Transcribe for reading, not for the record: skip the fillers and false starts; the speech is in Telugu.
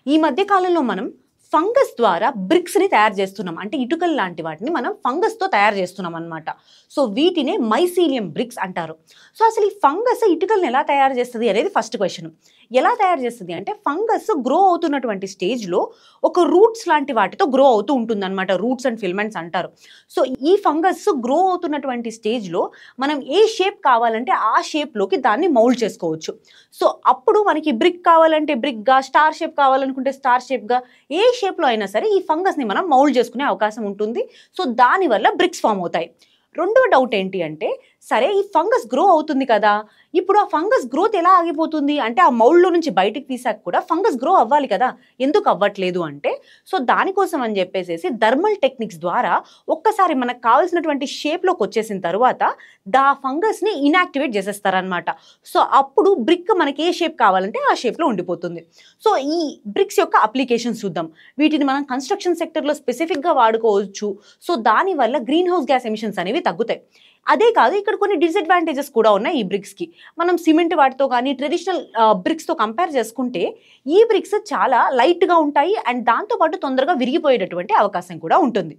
ఈ మధ్య కాలంలో మనం ఫంగస్ ద్వారా బ్రిక్స్‌ని తయారు చేస్తున్నాం. అంటే ఇటుకలు లాంటి వాటిని మనం ఫంగస్‌తో తయారు చేస్తున్నాం అన్నమాట. సో వీటినే మైసీలియం బ్రిక్స్ అంటారు. సో అసలు ఈ ఫంగస్ ఇటుకల్ని ఎలా తయారు చేస్తది అనేది ఫస్ట్ క్వెషన్. ఎలా తయారు చేస్తది అంటే ఫంగస్ గ్రో అవుతున్నటువంటి స్టేజ్‌లో ఒక రూట్స్ లాంటి వాటితో గ్రో అవుతూ ఉంటుందన్నమాట. రూట్స్ అండ్ ఫిలమెంట్స్ అంటారు. సో ఈ ఫంగస్ గ్రో అవుతున్నటువంటి స్టేజ్‌లో మనం ఏ షేప్ కావాలంటే ఆ షేప్‌లోకి దాన్ని మౌల్డ్ చేసుకోవచ్చు. సో అప్పుడు మనకి బ్రిక్ కావాలంటే బ్రిక్‌గా, స్టార్ షేప్ కావాలనుకుంటే స్టార్ షేప్‌గా ఏ షేప్‌లో అయినా సరే ఈ ఫంగస్‌ని మనం మౌల్డ్ చేసుకునే అవకాశం ఉంటుంది. సో దానివల్ల బ్రిక్స్ ఫార్మ్ అవుతాయి. రెండో డౌట్ ఏంటి అంటే, సరే ఈ ఫంగస్ గ్రో అవుతుంది కదా! ఇప్పుడు ఆ ఫంగస్ గ్రోత్ ఎలా ఆగిపోతుంది? అంటే ఆ మౌల్డ్‌లో నుంచి బయటికి తీసాక కూడా ఫంగస్ గ్రో అవ్వాలి కదా! ఎందుకు అవ్వట్లేదు అంటే, సో దానికోసం అని చెప్పేసేసి థర్మల్ టెక్నిక్స్ ద్వారా ఒక్కసారి మనకు కావాల్సినటువంటి షేప్‌లోకి వచ్చేసిన తరువాత ఫంగస్‌ని ఇనాక్టివేట్ చేసేస్తారనమాట. సో అప్పుడు బ్రిక్ మనకి ఏ షేప్ కావాలంటే ఆ షేప్‌లో ఉండిపోతుంది. సో ఈ బ్రిక్స్ యొక్క అప్లికేషన్స్ చూద్దాం. వీటిని మనం కన్‌స్ట్రక్షన్ సెక్టర్‌లో స్పెసిఫిక్‌గా వాడుకోవచ్చు. సో దానివల్ల గ్రీన్ హౌస్ గ్యాస్ ఎమిషన్స్ అనేవి తగ్గుతాయి. అదే కాదు ఇక్కడ కొన్ని డిసడ్వాంటేజెస్ కూడా ఉన్నాయి ఈ బ్రిక్స్‌కి. మనం సిమెంట్ వాటితో గానీ ట్రెడిషనల్ బ్రిక్స్‌తో కంపేర్ చేసుకుంటే ఈ బ్రిక్స్ చాలా లైట్‌గా ఉంటాయి. అండ్ దాంతో పాటు తొందరగా విరిగిపోయేటటువంటి అవకాశం కూడా ఉంటుంది.